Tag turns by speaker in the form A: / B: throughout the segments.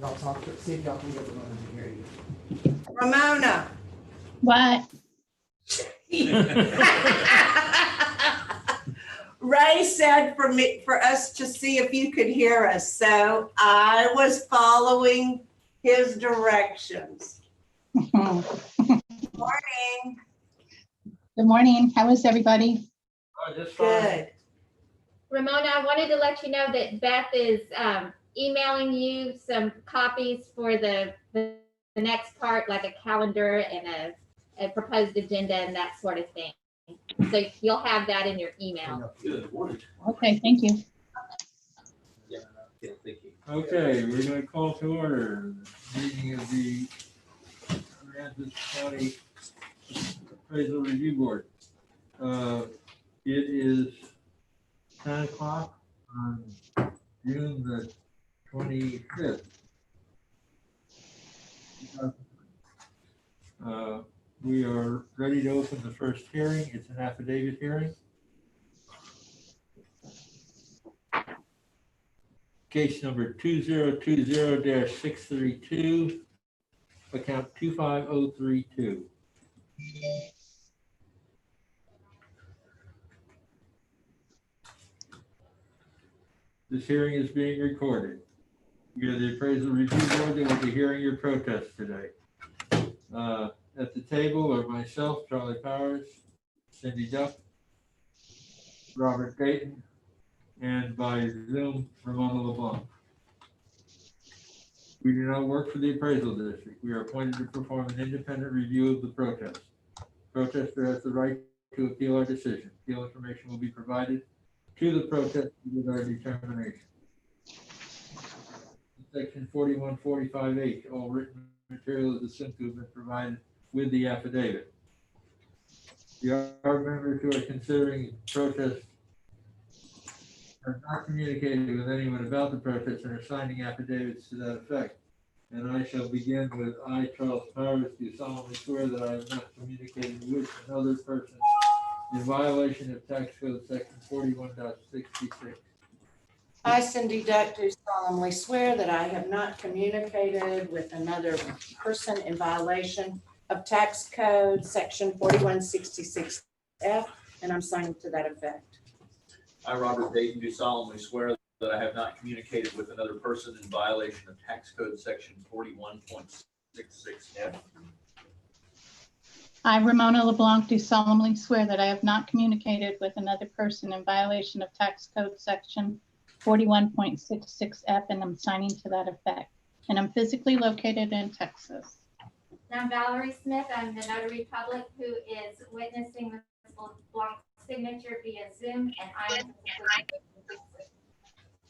A: Y'all talk to, see if y'all can get Ramona to hear you.
B: Ramona.
C: What?
B: Ray said for us to see if you could hear us, so I was following his directions. Morning.
C: Good morning. How is everybody?
D: Oh, just fine.
B: Good.
E: Ramona, I wanted to let you know that Beth is emailing you some copies for the next part, like a calendar and a proposed agenda and that sort of thing. So you'll have that in your email.
D: Good morning.
C: Okay, thank you.
D: Yeah, thank you. Okay, we're going to call to order the meeting of the Aransas County Appraisal Review Board. It is 10 o'clock on June the 25th. We are ready to open the first hearing. It's an affidavit hearing. Case number 2020-632, account 25032. This hearing is being recorded. You're the appraisal review board that will be hearing your protest today. At the table are myself, Charlie Powers, Cindy Duck, Robert Dayton, and by Zoom, Ramona LeBlanc. We do not work for the appraisal district. We are appointed to perform an independent review of the protest. Protester has the right to appeal our decision. Appeal information will be provided to the protester with our determination. Section 4145H, all written material is assumed to have been provided with the affidavit. The ARB members who are considering protest have not communicated with anyone about the protest and are signing affidavits to that effect. And I shall begin with I, Charles Powers, do solemnly swear that I have not communicated with another person in violation of tax code section 41.66.
B: I, Cindy Duck, do solemnly swear that I have not communicated with another person in violation of tax code section 4166F, and I'm signing to that effect.
F: I, Robert Dayton, do solemnly swear that I have not communicated with another person in violation of tax code section 41.66F.
C: I, Ramona LeBlanc, do solemnly swear that I have not communicated with another person in violation of tax code section 41.66F, and I'm signing to that effect. And I'm physically located in Texas.
E: I'm Valerie Smith. I'm the notary public who is witnessing Ms. LeBlanc's signature via Zoom, and I am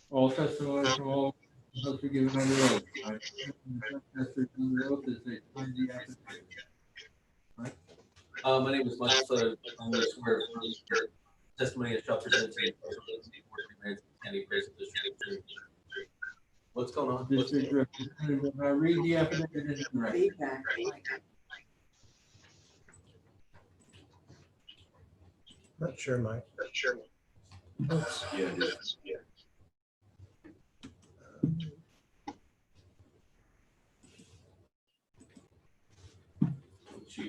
D: All testimony from all must be given under oath. I protesters under oath as they sign the affidavit.
F: My name is Michael Sutter. I'm going to swear testimony is shall present to the County Appraisal District. What's going on?
D: District Representative, I read the affidavit into the record.
B: Feedback.
A: Not sure, Mike. Oops.
F: Yeah, it is.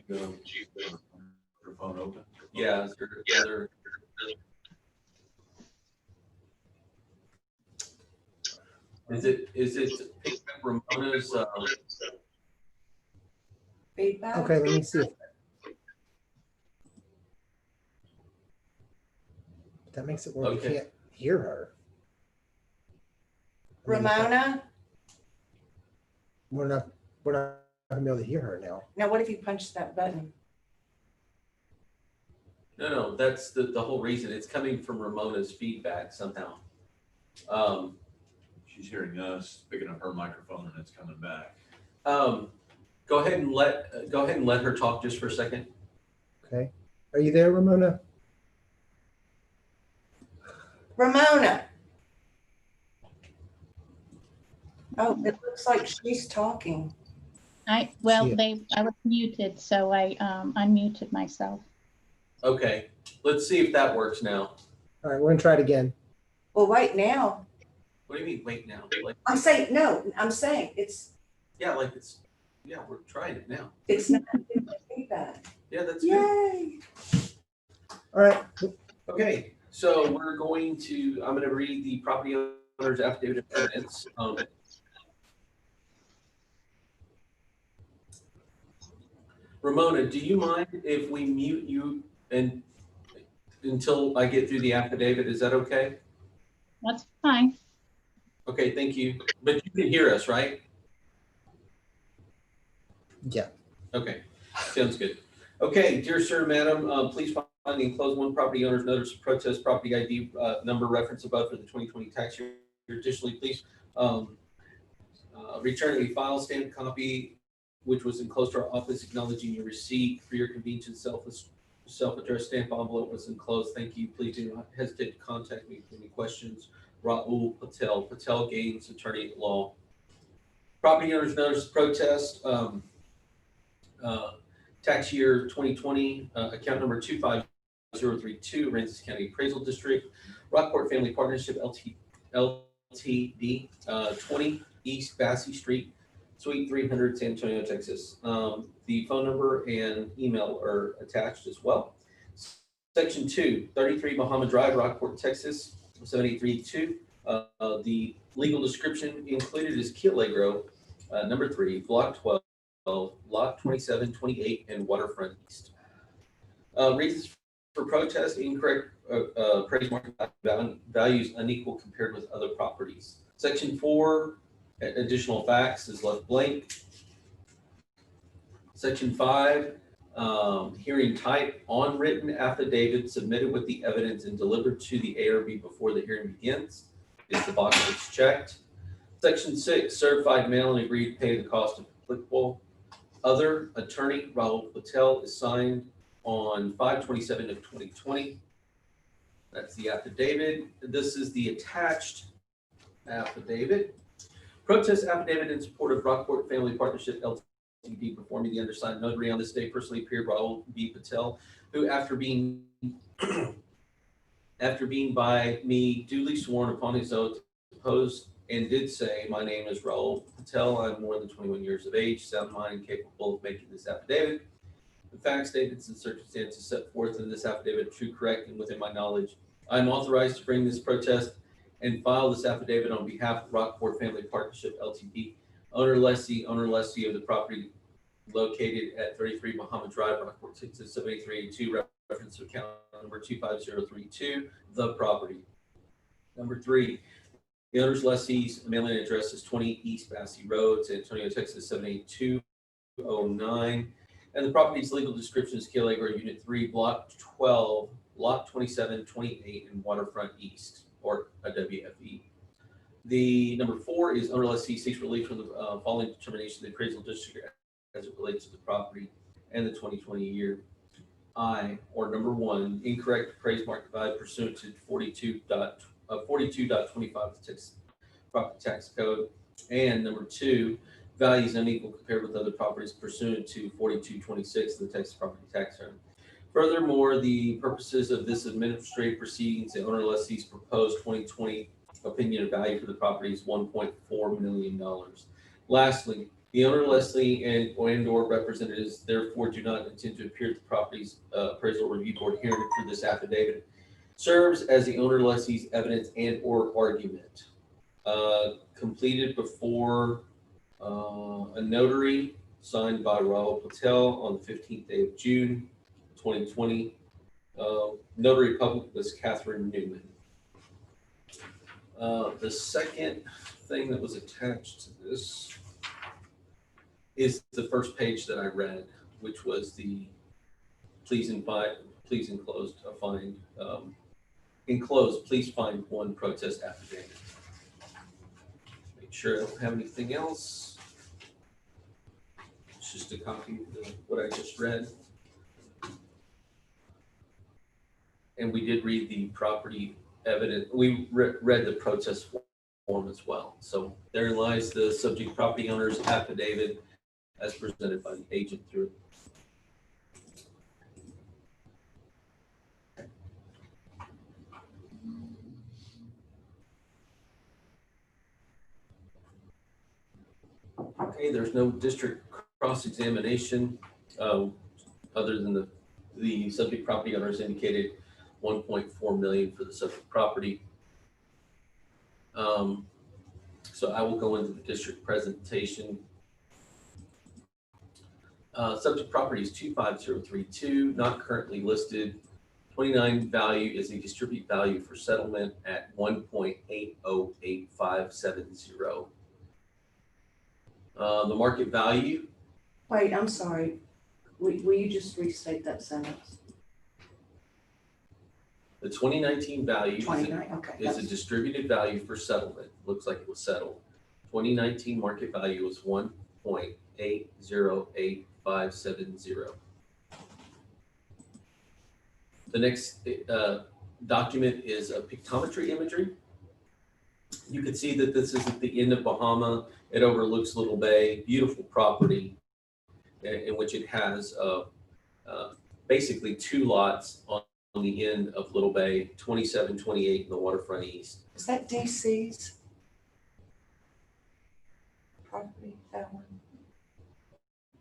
F: Your phone open? Yeah. Is it picking up Ramona's?
B: Feedback.
A: Okay, let me see if that makes it where we
F: Okay.
A: can't hear her.
B: Ramona,
A: We're not gonna be able to hear her now.
B: now what if you punch that button?
F: No, that's the whole reason. It's coming from Ramona's feedback somehow.
G: She's hearing us, picking up her microphone, and it's coming back.
F: Go ahead and let her talk just for a second.
A: Okay. Are you there, Ramona?
B: Ramona. Oh, it looks like she's talking.
C: I was muted, so I unmuted myself.
F: Okay, let's see if that works now.
A: All right, we're gonna try it again.
B: Well, wait now.
F: What do you mean, wait now? Like,
B: I'm saying, no, I'm saying it's
F: we're trying it now.
B: not feedback.
F: Yeah, that's good.
B: Yay.
A: All right,
F: Okay, so I'm gonna read the property owner's affidavit of evidence. Ramona, do you mind if we mute you until I get through the affidavit? Is that okay?
C: That's fine.
F: Okay, thank you. But you can hear us, right?
A: yeah.
F: Okay, sounds good. Okay, dear sir, madam, please find the enclosed one property owner's notice of protest property ID number reference above for the 2020 tax year. Additionally, please return a file stamped copy which was enclosed to our office acknowledging your receipt. For your convenience, self-addressed stamp envelope was enclosed. Thank you. Please do not hesitate to contact me with any questions. Raul Patel Gaines, attorney at law. Property owner's notice of protest. Tax year 2020, account number 25032, Aransas County Appraisal District, Rockport Family Partnership LTD, 20 East Bassey Street, Suite 300, San Antonio, Texas. The phone number and email are attached as well. Section 2, 33 Bahama Drive, Rockport, Texas, 7832. The legal description included is Key Allegro, number 3, Block 12. Lot 27, 28, and Waterfront East. Reasons for protest: incorrect appraised market values unequal compared with other properties. Section 4, additional facts is left blank. Section 5, hearing type: on written affidavit submitted with the evidence and delivered to the ARB before the hearing begins. Is the box that's checked. Section 6, certified mail and agreed to pay the cost of applicable. Other, attorney Raul Patel is signed on 5/27 of 2020. That's the affidavit. This is the attached affidavit. Protest affidavit in support of Rockport Family Partnership LTD, performing the undersigned notary on this day personally appeared Raul B. Patel, who after being by me duly sworn upon his oath, deposed and did say, my name is Raul Patel. I'm more than 21 years of age, sound mind, and capable of making this affidavit. The facts, statements, and circumstances set forth in this affidavit are true, correct, and within my knowledge. I'm authorized to bring this protest and file this affidavit on behalf of Rockport Family Partnership LTD, owner lessee of the property located at 33 Bahama Drive, Rockport, Texas, 7382, reference account number 25032, the property. Number 3, the owner's lessee's mailing address is 20 East Bassey Road, San Antonio, Texas, 78209. And the property's legal description is Key Allegro Unit 3, Block 12, Lot 27, 28, and Waterfront East, or a WFE. The number 4 is owner lessee seeks relief from the following determination of the appraisal district as it relates to the property and the 2020 year. I, or number 1, incorrect appraised market value pursuant to 42.25 of the Texas Property Tax Code, and number 2, values unequal compared with other properties pursuant to 4226 of the Texas Property Tax Code. Furthermore, the purposes of this administrative proceedings, the owner lessee's proposed 2020 opinion of value for the property is $1.4 million. Lastly, the owner lessee and or representatives therefore do not intend to appear at the property's appraisal review board hearing for this affidavit. Serves as the owner lessee's evidence and or argument. Completed before a notary signed by Raul Patel on the 15th day of June 2020. Notary public was Catherine Newman. The second thing that was attached to this is the first page that I read, which was the please enclosed find enclosed, please find one protest affidavit. Make sure I don't have anything else. It's just a copy of what I just read. And we did read the property evidence. We read the protest form as well. So there lies the subject property owner's affidavit as presented by the agent through. Okay, there's no district cross-examination, other than the subject property owners indicated 1.4 million for the subject property. So I will go into the district presentation. Subject property is 25032, not currently listed. 29 value is a distribute value for settlement at 1.808570. The market value,
B: Wait, I'm sorry. Will you just restate that sentence?
F: the 2019 value is
B: 29, okay.
F: a distributed value for settlement. Looks like it was settled. 2019 market value was 1.808570. The next document is a pictometry imagery. You can see that this is at the end of Bahama. It overlooks Little Bay, beautiful property in which it has basically two lots on the end of Little Bay, 27, 28 in the waterfront east.
B: Is that DC's property, that one?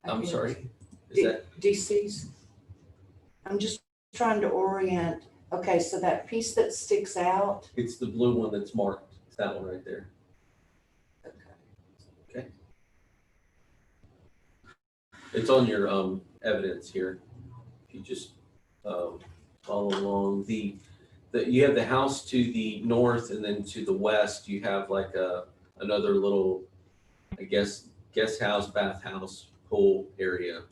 F: I'm
B: Okay.
F: sorry, is that,
B: DC's? I'm just trying to orient. Okay, so that piece that sticks out.
F: it's the blue one that's marked. It's that one right there.
B: Okay.
F: It's on your evidence here. If you just follow along, you have the house to the north, and then to the west you have like another little, I guess, guest house, bathhouse, pool area.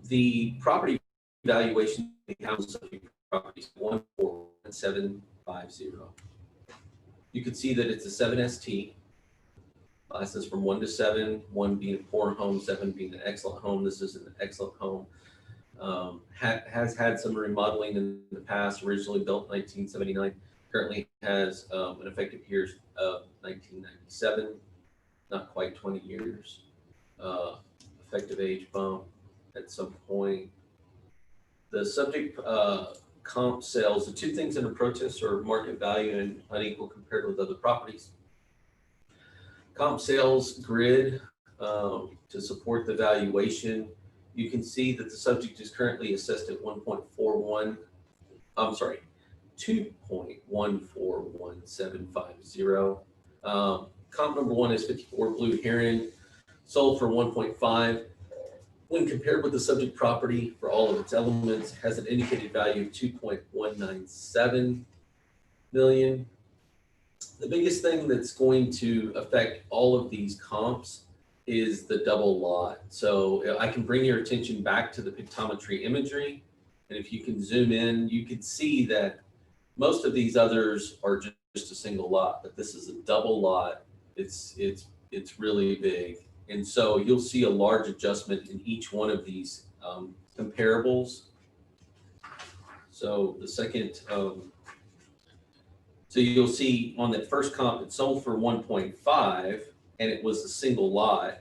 F: The property valuation of the house property is 14750. You can see that it's a 7ST. Classes from 1 to 7, 1 being a poor home, 7 being an excellent home. This is an excellent home. Has had some remodeling in the past, originally built 1979. Currently has an effective year of 1997, not quite 20 years. Effective age bump at some point. The subject comp sales, the two things under protest are market value and unequal compared with other properties. Comp sales grid to support the valuation. You can see that the subject is currently assessed at 2.141750. Comp number one is 54 Blue Heron, sold for 1.5. When compared with the subject property for all of its elements, has an indicated value of 2.197 million. The biggest thing that's going to affect all of these comps is the double lot. So I can bring your attention back to the pictometry imagery. And if you can zoom in, you can see that most of these others are just a single lot, but this is a double lot. It's really big. And so you'll see a large adjustment in each one of these comparables. So the second, so you'll see on that first comp, it sold for 1.5 and it was a single lot.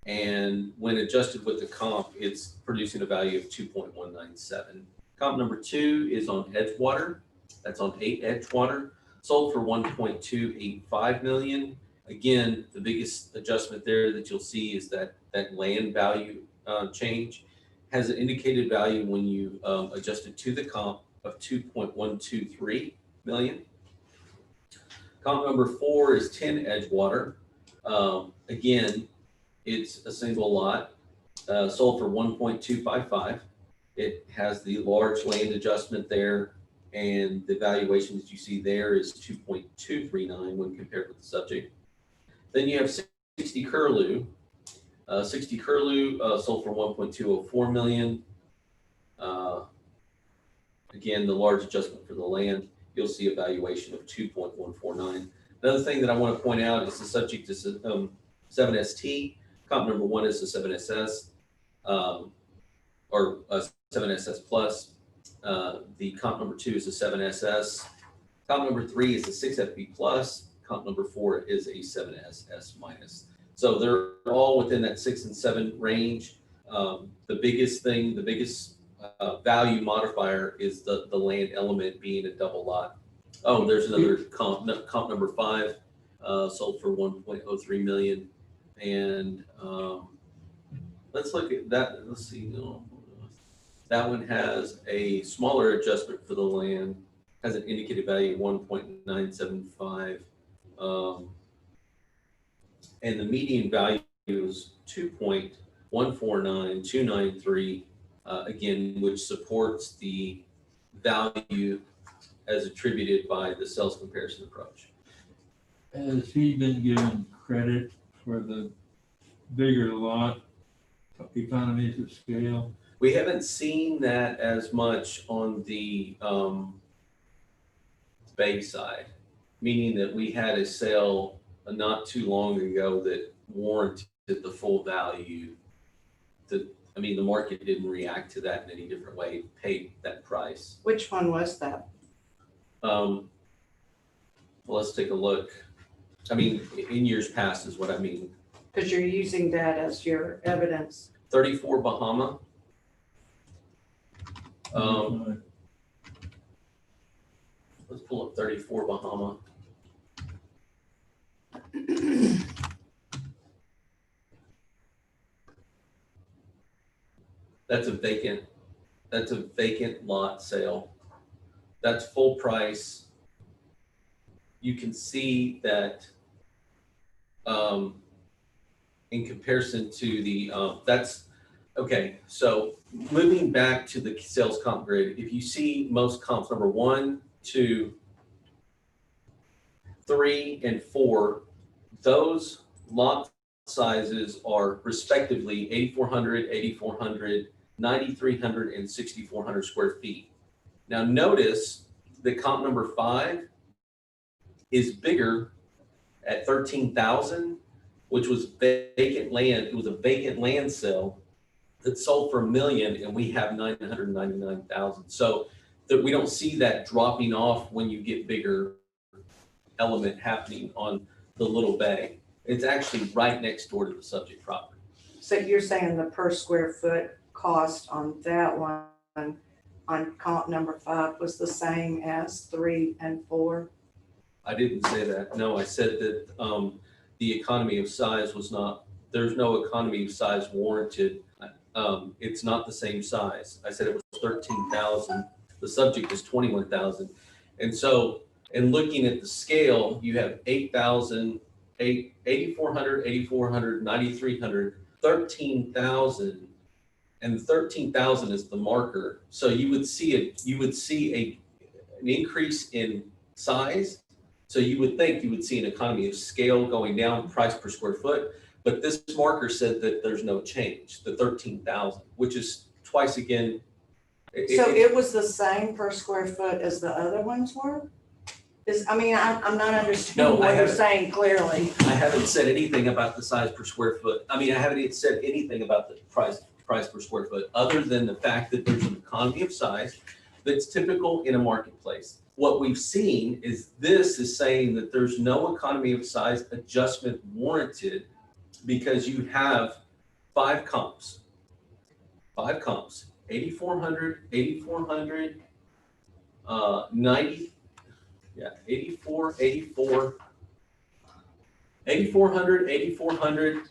F: And when adjusted with the comp, it's producing a value of 2.197. Comp number 2 is on Edgewater. That's on 8 Edgewater, sold for 1.285 million. Again, the biggest adjustment there that you'll see is that land value change has an indicated value when you adjust it to the comp of 2.123 million. Comp number 4 is 10 Edgewater. Again, it's a single lot, sold for 1.255. It has the large land adjustment there, and the valuation that you see there is 2.239 when compared with the subject. Then you have 60 Curlew. 60 Curlew sold for 1.204 million. Again, the large adjustment for the land, you'll see a valuation of 2.149. Another thing that I want to point out is the subject is 7ST. Comp number 1 is the 7SS, or 7SS plus. The comp number 2 is the 7SS. Comp number 3 is the 6FB plus. Comp number 4 is a 7SS minus. So they're all within that 6 and 7 range. The biggest value modifier is the land element being a double lot. Oh, there's another comp number 5, sold for 1.03 million. And let's look at that. Let's see. That one has a smaller adjustment for the land, has an indicated value of 1.975. And the median value is 2.149293, again, which supports the value as attributed by the sales comparison approach.
D: Has he been given credit for the bigger lot, economies of scale?
F: We haven't seen that as much on the Bay side, meaning that we had a sale not too long ago that warranted the full value. The market didn't react to that in any different way, it paid that price.
B: Which one was that?
F: Well, let's take a look. I mean, in years past is what I mean.
B: Because you're using that as your evidence.
F: 34 Bahama. Let's pull up 34 Bahama. That's a vacant lot sale. That's full price. You can see that in comparison to the, that's, okay, so moving back to the sales comp grid, if you see most comps, number 1, 2, 3, and 4, those lot sizes are respectively 8,400, 8,400, 9,300, and 6,400 square feet. Now notice the comp number 5 is bigger at 13,000, which was vacant land. It was a vacant land sale that sold for $1 million, and we have 999,000. So that we don't see that dropping off when you get bigger element happening on the Little Bay. It's actually right next door to the subject property.
B: So you're saying the per square foot cost on that one, on comp number 5, was the same as 3 and 4?
F: I didn't say that. No, I said that the economy of size was not, there's no economy of size warranted. It's not the same size. I said it was 13,000. The subject is 21,000. And so, in looking at the scale, you have 8,000, 8,400, 8,400, 9,300, 13,000, and 13,000 is the marker. So you would see an increase in size. So you would think you would see an economy of scale going down, price per square foot, but this marker said that there's no change, the 13,000, which is twice again.
B: So it was the same per square foot as the other ones were? I'm not understanding what you're saying clearly.
F: I haven't said anything about the size per square foot. I haven't said anything about the price per square foot, other than the fact that there's an economy of size that's typical in a marketplace. What we've seen is this is saying that there's no economy of size adjustment warranted because you have 5 comps, 8,400, 8,400, 90, 84, 84, 8,400, 8,400,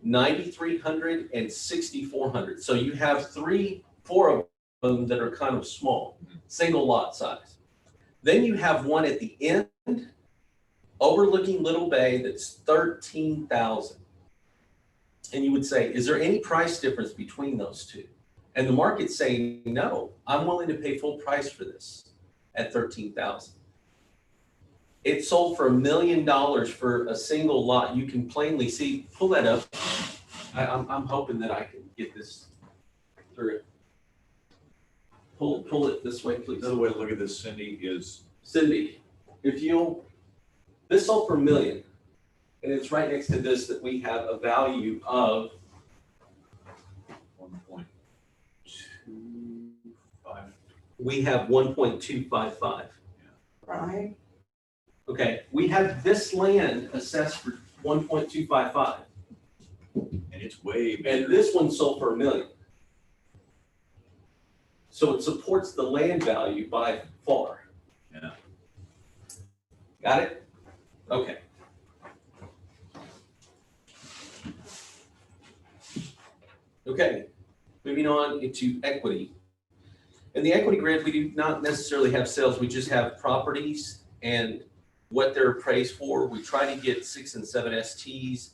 F: 9,300, and 6,400. So you have 4 of them that are kind of small, single lot size. Then you have one at the end overlooking Little Bay that's 13,000. And you would say, is there any price difference between those two? And the market's saying, no, I'm willing to pay full price for this at 13,000. It sold for $1 million for a single lot. You can plainly see, pull that up. I'm hoping that I can get this through it. Pull it this way, please.
G: Another way to look at this, Cindy, is
F: Cindy, this sold for $1 million, and it's right next to this that we have a value of
G: 1.25.
F: we have 1.255.
B: Right.
F: Okay, we have this land assessed for 1.255,
G: And it's way bigger.
F: and this one sold for $1 million. So it supports the land value by far.
G: Yeah.
F: Got it? Okay. Okay, moving on into equity. In the equity grid, we do not necessarily have sales, we just have properties and what they're appraised for. We try to get 6 and 7 STs.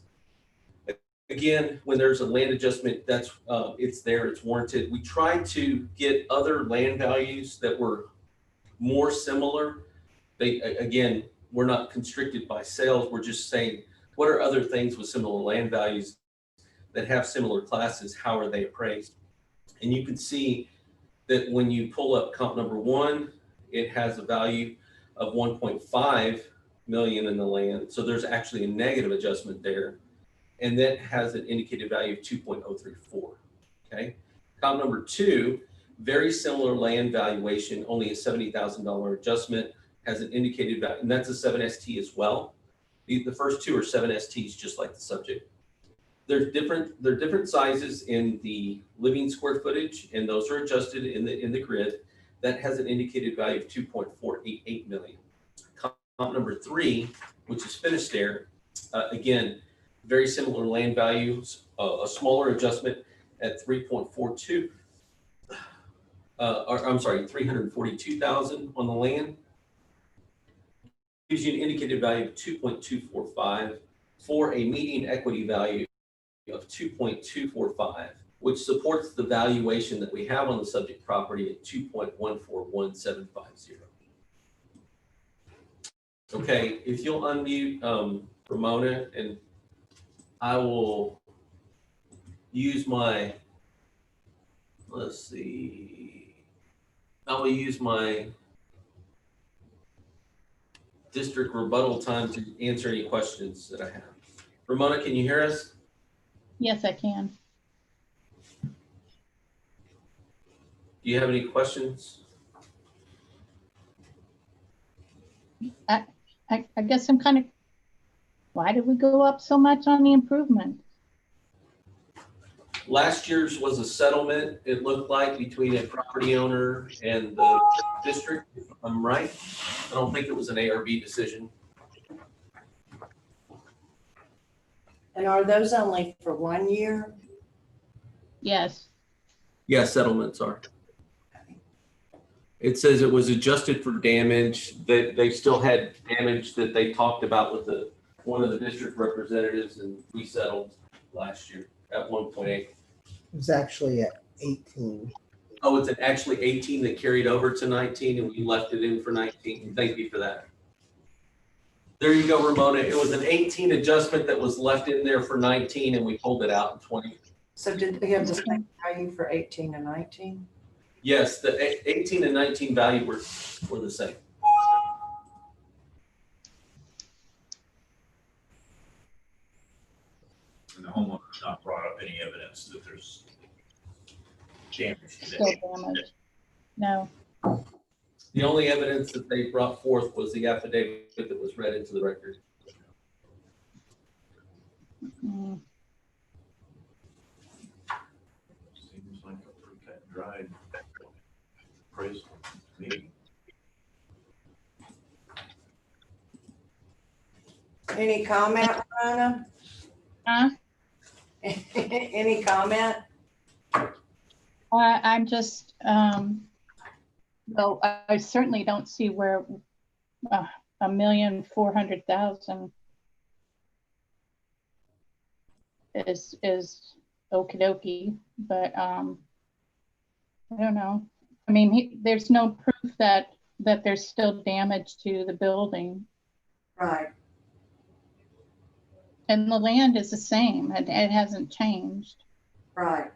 F: Again, when there's a land adjustment, that's it's there, it's warranted. We try to get other land values that were more similar. Again, we're not constricted by sales, we're just saying, what are other things with similar land values that have similar classes, how are they appraised? And you can see that when you pull up comp number 1, it has a value of 1.5 million in the land. So there's actually a negative adjustment there. And that has an indicated value of 2.034, okay? Comp number 2, very similar land valuation, only a $70,000 adjustment, has an indicated value, and that's a 7ST as well. The first 2 are 7STs, just like the subject. They're different sizes in the living square footage, and those are adjusted in the grid. That has an indicated value of 2.488 million. Comp number 3, which is finished air, again, very similar land values, a smaller adjustment at 3.42. I'm sorry, 342,000 on the land. Gives you an indicated value of 2.245 for a median equity value of 2.245, which supports the valuation that we have on the subject property at 2.141750. Okay, if you'll unmute Ramona, and I will use my, let's see, I will use my district rebuttal time to answer any questions that I have. Ramona, can you hear us?
C: Yes, I can.
F: Do you have any questions?
C: I guess I'm kind of, why did we go up so much on the improvement?
F: Last year's was a settlement, it looked like, between a property owner and the district, if I'm right. I don't think it was an ARB decision.
B: And are those only for 1 year?
C: Yes.
F: Yeah, settlements are. It says it was adjusted for damage, that they still had damage that they talked about with one of the district representatives, and we settled last year at 1.8.
A: It was actually at 18.
F: Oh, it's actually 18 that carried over to 19, and we left it in for 19. Thank you for that. There you go, Ramona. It was an 18 adjustment that was left in there for 19, and we pulled it out in 20.
B: So did we have the same value for 18 and 19?
F: Yes, the 18 and 19 value were the same.
G: And the homeowner's not brought up any evidence that there's damage.
C: Still damaged. No.
F: The only evidence that they brought forth was the affidavit that was read into the record.
C: Mm.
G: Seems like a pretty cut and dried appraisal. Maybe.
B: Any comment, Rhona?
C: Huh?
B: Any comment?
C: I'm just, well, I certainly don't see where 1,400,000 is okie dokie, but I don't know. I mean, there's no proof that there's still damage to the building,
B: Right.
C: and the land is the same. It hasn't changed.
B: Right.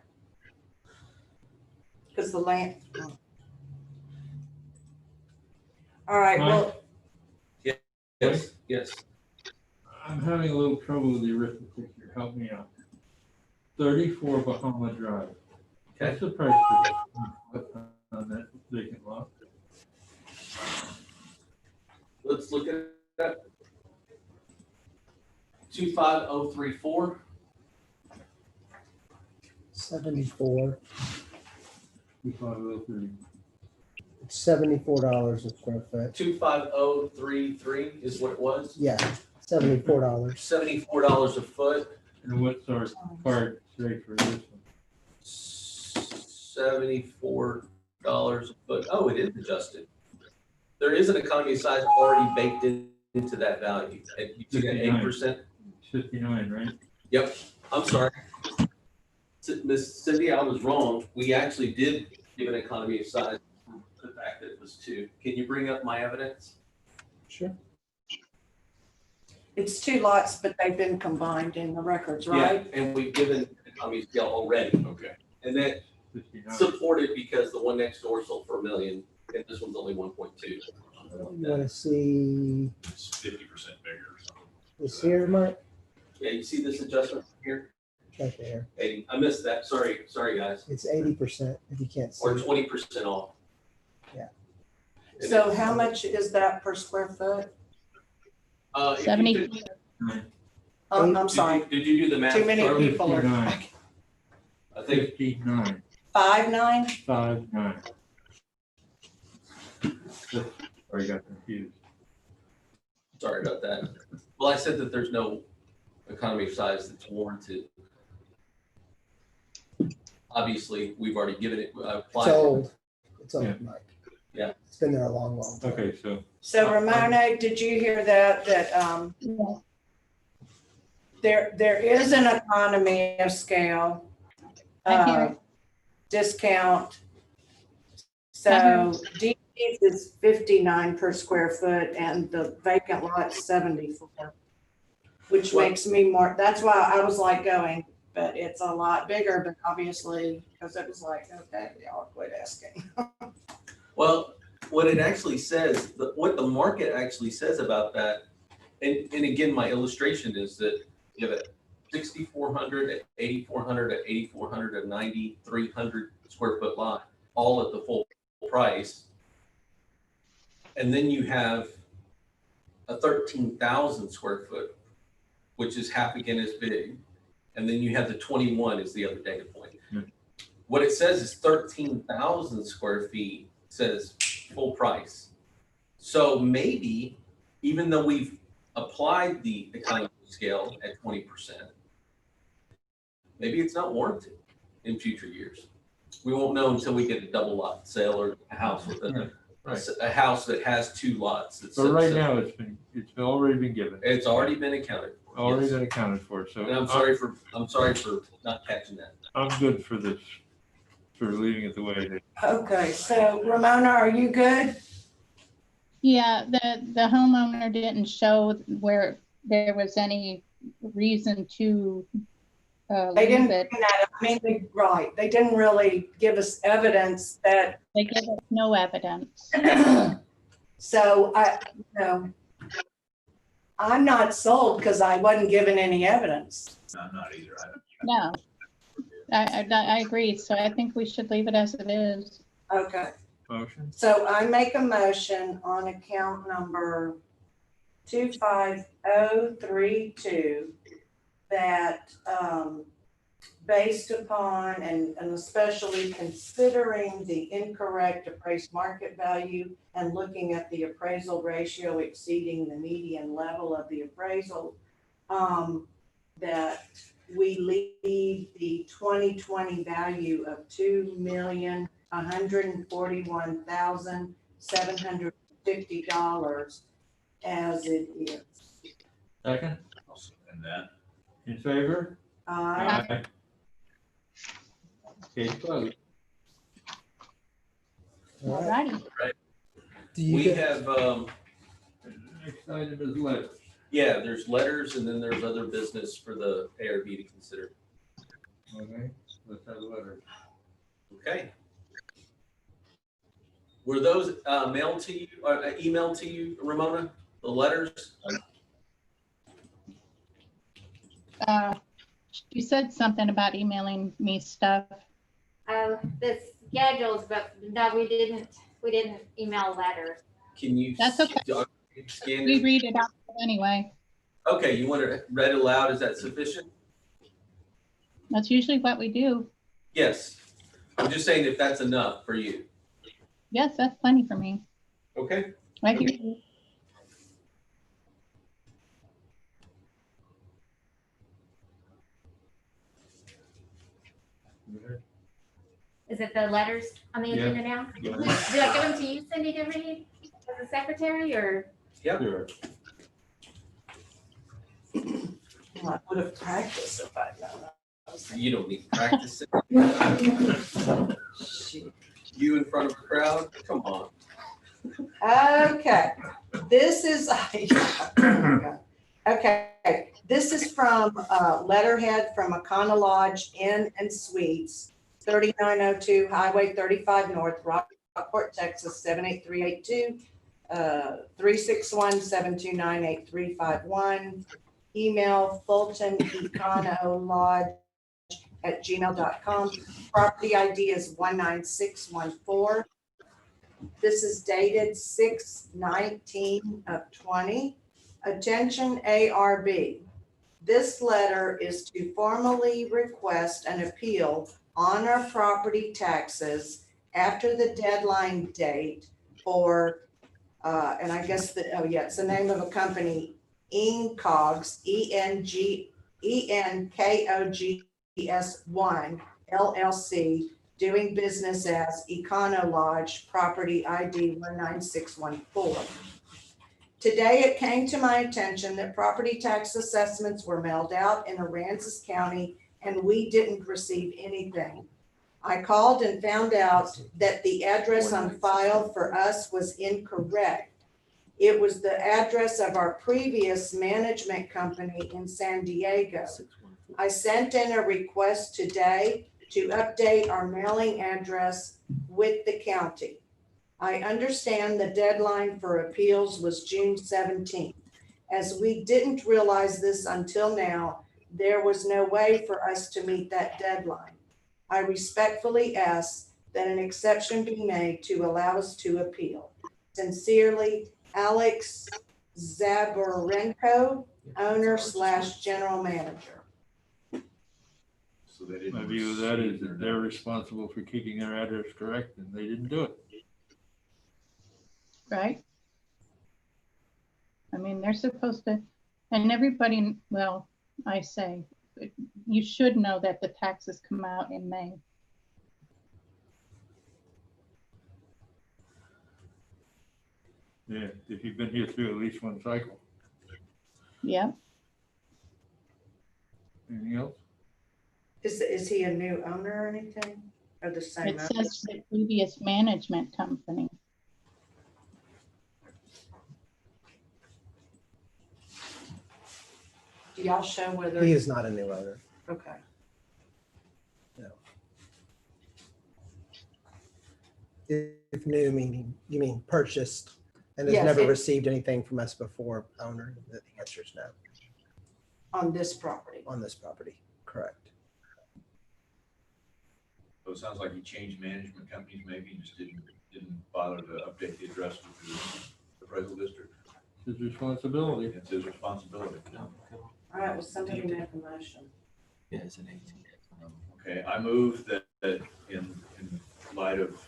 B: Because the land. All right, well,
F: Yes, yes.
D: I'm having a little trouble with the arithmetic here. Help me out. 34 Bahama Drive. That's the price on that vacant lot.
F: Let's look at that. 25034.
A: 74.
D: 25033.
A: It's $74 a square foot.
F: 25033 is what it was.
A: Yeah, $74.
F: $74 a foot.
D: And what's our card say for this one?
F: $74 a foot. Oh, it is adjusted. There is an economy of size already baked into that value. You took an 8%.
D: 59, right?
F: Yep, I'm sorry. Miss Cindy, I was wrong. We actually did give an economy of size for the fact that it was 2. Can you bring up my evidence?
A: Sure.
B: It's 2 lots, but they've been combined in the records, right?
F: Yeah, and we've given economy of scale already.
G: Okay.
F: And that
D: 59.
F: supported because the one next door sold for $1 million and this one's only 1.2.
A: You want to see
G: It's 50% bigger or something.
A: this here, Mike?
F: Yeah, you see this adjustment here?
A: Right there.
F: 80. I missed that. Sorry, guys.
A: It's 80% if you can't see.
F: Or
A: it.
F: 20% off.
A: Yeah.
F: And
B: So how much is that per square foot?
F: if you
C: 70.
F: could-
B: I'm sorry,
F: Did you do the math?
B: too many
F: Charlie?
B: people are.
D: 59.
F: I think
D: 59.
B: 5.9?
D: 59. Sorry, got confused.
F: Sorry about that. Well, I said that there's no economy of size that's warranted. Obviously, we've already given it,
A: It's
F: applied.
A: old. It's old,
D: Yeah.
A: Mike.
F: Yeah.
A: It's been there a long, long time.
D: Okay, so
B: So Ramona, did you hear that,
C: Yeah.
B: there is an economy of scale?
C: I hear it.
B: Discount.
C: I hear
B: So DD's is 59 per square foot and the vacant lot's 74. Which
F: What?
B: makes me more, that's why I was like going, but it's a lot bigger, but obviously, because it was like, okay, y'all quit asking.
F: Well, what it actually says, what the market actually says about that, and again, my illustration is that you have a 6,400, at 8,400, at 8,400, a 9,300 square foot lot, all at the full price. And then you have a 13,000 square foot, which is half again as big. And then you have the 21 is the other data point. What it says is 13,000 square feet says full price. So maybe, even though we've applied the economy scale at 20%, maybe it's not warranted in future years. We won't know until we get a double lot sale or a house with a house that has 2 lots.
D: but right now it's already been given.
F: It's already been accounted for.
D: Already
F: yes.
D: been accounted for, so.
F: And I'm sorry for not catching that.
D: I'm good for this, for leaving it the way it is.
B: Okay, so Ramona, are you good?
C: Yeah, the homeowner didn't show where there was any reason to
B: They didn't,
C: leave it.
B: right, they didn't really give us evidence that,
C: They gave us no evidence.
B: so I'm not sold because I wasn't given any evidence.
G: I'm not either.
C: No. I agree. So I think we should leave it as it is.
B: Okay,
D: Motion?
B: so I make a motion on account number 25032 that, based upon and especially considering the incorrect appraised market value and looking at the appraisal ratio exceeding the median level of the appraisal, that we leave the 2020 value of $2,141,750 as it is.
D: Second?
G: And that,
D: In favor?
B: Aye.
D: Case closed.
A: All
C: All
A: right.
C: righty.
A: Do you
F: We
A: get-
F: have,
D: Next item is letters.
F: yeah, there's letters and then there's other business for the ARB to consider.
D: Okay, let's have a letter.
F: Okay. Were those mailed to you, emailed to you, Ramona, the letters?
C: She said something about emailing me stuff.
E: The schedules, but no, we didn't email letters.
F: Can you?
C: That's okay.
F: Scan
C: We
F: it?
C: read it out anyway.
F: Okay, you want it read aloud, is that sufficient?
C: That's usually what we do.
F: Yes. I'm just saying if that's enough for you.
C: Yes, that's plenty for me.
F: Okay.
C: I hear you.
E: Is it the letters on the
D: Yeah.
E: agenda now?
D: Yeah.
E: Do I give them to you, Cindy, to read as a secretary, or?
D: Sure.
B: I would have practiced if I'd known.
F: You don't need to practice it.
B: Shoot.
F: You in front of a crowd? Come on.
B: Okay, this is, okay, this is from letterhead from Econo Lodge Inn and Suites, 3902 Highway 35 North, Rockport, Texas, 78382, 361-729-8351. Email fultoneconolodge@gmail.com. Property ID is 19614. This is dated 6/19/20. Attention ARB. This letter is to formally request an appeal on our property taxes after the deadline date for, and I guess it's the name of a company, ENKOGS, ENKOGS1 LLC, doing business as Econo Lodge, property ID 19614. Today, it came to my attention that property tax assessments were mailed out in Aransas County and we didn't receive anything. I called and found out that the address on file for us was incorrect. It was the address of our previous management company in San Diego. I sent in a request today to update our mailing address with the county. I understand the deadline for appeals was June 17th. As we didn't realize this until now, there was no way for us to meet that deadline. I respectfly ask that an exception be made to allow us to appeal. Sincerely, Alex Zaborenko, owner/general manager.
G: So they didn't.
D: My view of that is
G: receive
D: that
G: their-
D: they're responsible for keeping their address correct and they didn't do it.
C: Right? I mean, they're supposed to, and everybody, well, I say, you should know that the taxes come out in May.
D: Yeah, if you've been here through at least one cycle.
C: Yep.
D: Anything else?
B: Is he a new owner or anything? Or the same
C: It
B: owner?
C: says the previous management company.
B: Do y'all show whether?
A: He is not a new owner.
B: Okay.
A: If new meaning, you mean purchased and has
B: Yes,
A: never
B: it-
A: received anything from us before, owner, the answer is no,
B: On this property.
A: on this property, correct.
G: So it sounds like he changed management companies, maybe he just didn't bother to update the address with the appraisal district.
D: It's his responsibility.
G: It's his responsibility.
B: All right, well, somebody make a motion.
H: Yeah, it's an 18.
G: Okay, I move that in light of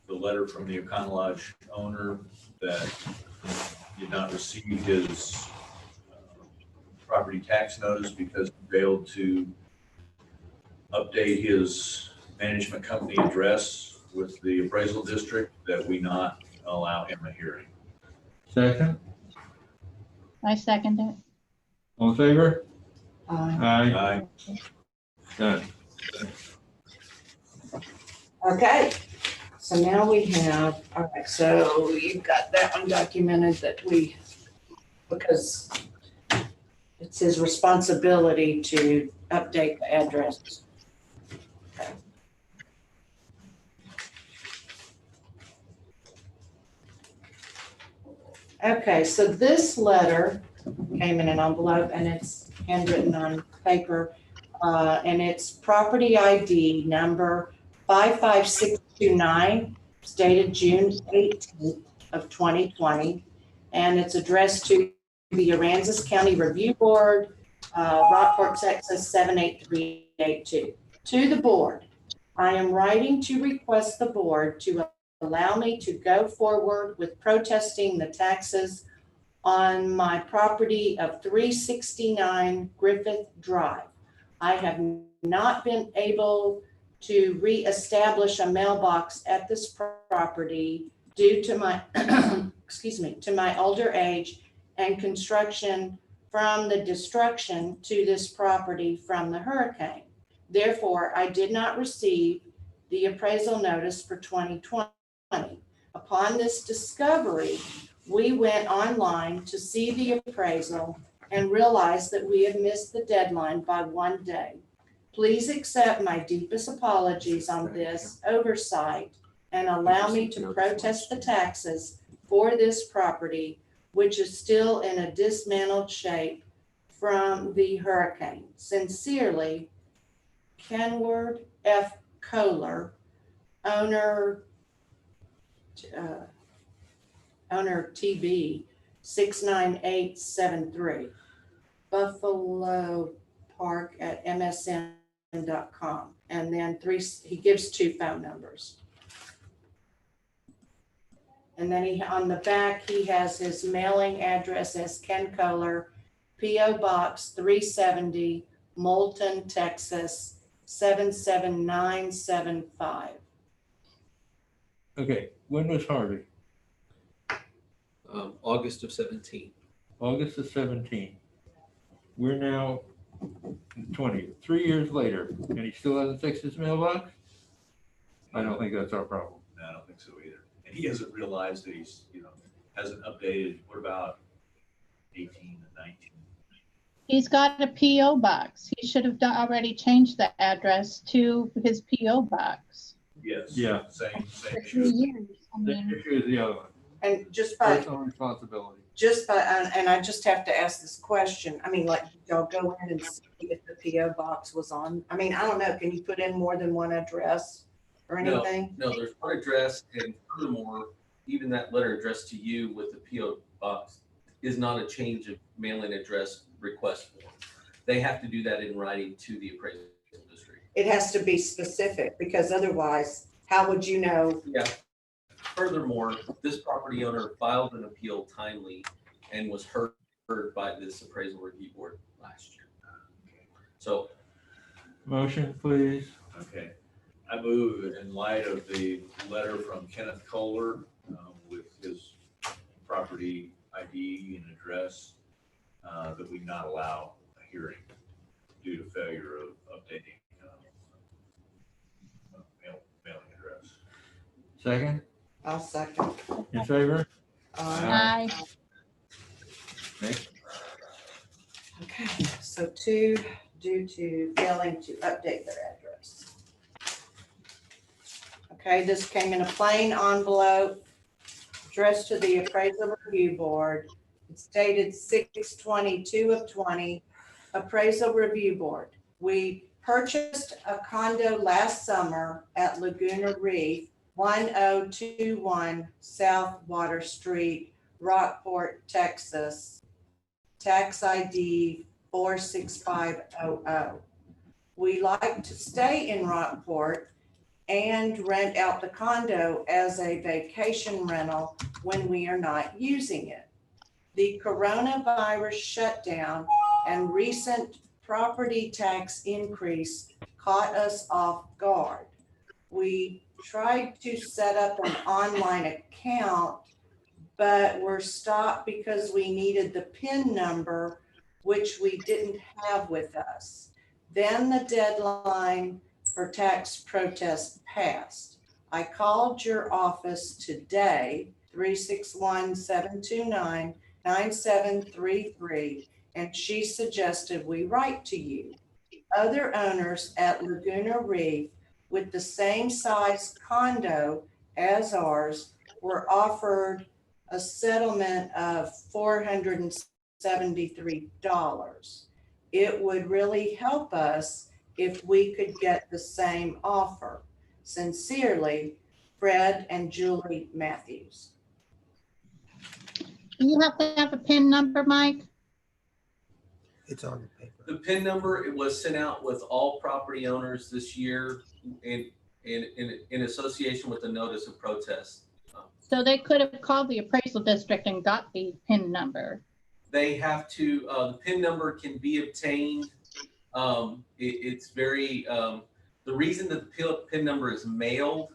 G: the letter from the Econo Lodge owner that did not receive his property tax notice because he failed to update his management company address with the appraisal district, that we not allow him a hearing.
D: Second,
C: I second it.
D: all in favor?
B: Aye.
D: Aye. Done.
B: Okay, so now we have, all right, so you've got that one documented that because it's his responsibility to update the address. Okay, so this letter came in an envelope and it's handwritten on paper. And it's property ID number 55629, it's dated June 18th of 2020. And it's addressed to the Aransas County Review Board, Rockport, Texas 78382. To the board, I am writing to request the board to allow me to go forward with protesting the taxes on my property of 369 Griffith Drive. I have not been able to reestablish a mailbox at this property due to my, excuse me, to my older age and construction from the destruction to this property from the hurricane. Therefore, I did not receive the appraisal notice for 2020. Upon this discovery, we went online to see the appraisal and realized that we had missed the deadline by 1 day. Please accept my deepest apologies on this oversight and allow me to protest the taxes for this property, which is still in a dismantled shape from the hurricane. Sincerely, Kenward F. Kohler, owner TB 69873, Buffalo Park at msn.com. And then he gives 2 phone numbers. And then on the back, he has his mailing address as Ken Kohler, P.O. Box 370, Moulton, Texas 77975.
D: Okay, when was Harvey?
F: August of 17.
D: August of 17. We're now 20, 3 years later, and he still hasn't fixed his mailbox? I don't think that's our problem.
G: No, I don't think so either. And he hasn't realized that he's, hasn't updated. What about 18 and 19?
C: He's got a PO box. He should have already changed the address to his PO box.
G: Yes.
D: Yeah.
G: Same
C: For
G: issue.
C: 3 years. I
D: The
C: mean,
D: issue is the other one,
B: And just by,
D: personal responsibility.
B: and I just have to ask this question. I mean, like, did y'all go in and see if the PO box was on? I mean, I don't know. Can you put in more than one address or anything?
F: No, there's one address, and furthermore, even that letter addressed to you with the PO box is not a change of mailing address request form. They have to do that in writing to the appraisal district.
B: It has to be specific because otherwise, how would you know?
F: Yeah. Furthermore, this property owner filed an appeal timely and was heard by this appraisal review board last year. So,
D: Motion, please.
G: Okay. I move in light of the letter from Kenneth Kohler with his property ID and address that we not allow a hearing due to failure of updating mailing address.
D: Second,
B: I'll second.
D: in favor?
C: Aye.
D: Next.
B: Okay, so 2, due to failing to update their address. Okay, this came in a plain envelope addressed to the appraisal review board. It's dated 6/22 of 20, appraisal review board. We purchased a condo last summer at Laguna Reef, 1021 South Water Street, Rockport, Texas. Tax ID 46500. We like to stay in Rockport and rent out the condo as a vacation rental when we are not using it. The coronavirus shutdown and recent property tax increase caught us off guard. We tried to set up an online account, but were stopped because we needed the PIN number, which we didn't have with us. Then the deadline for tax protest passed. I called your office today, 361-729-9733, and she suggested we write to you. Other owners at Laguna Reef with the same size condo as ours were offered a settlement of $473. It would really help us if we could get the same offer. Sincerely, Fred and Julie Matthews.
C: Do you have to have a PIN number, Mike?
A: It's on the paper.
F: the PIN number, it was sent out with all property owners this year, and in association with the notice of protest.
C: So they could have called the appraisal district and got the PIN number.
F: They have to, the PIN number can be obtained. It's very, the reason that the PIN number is mailed,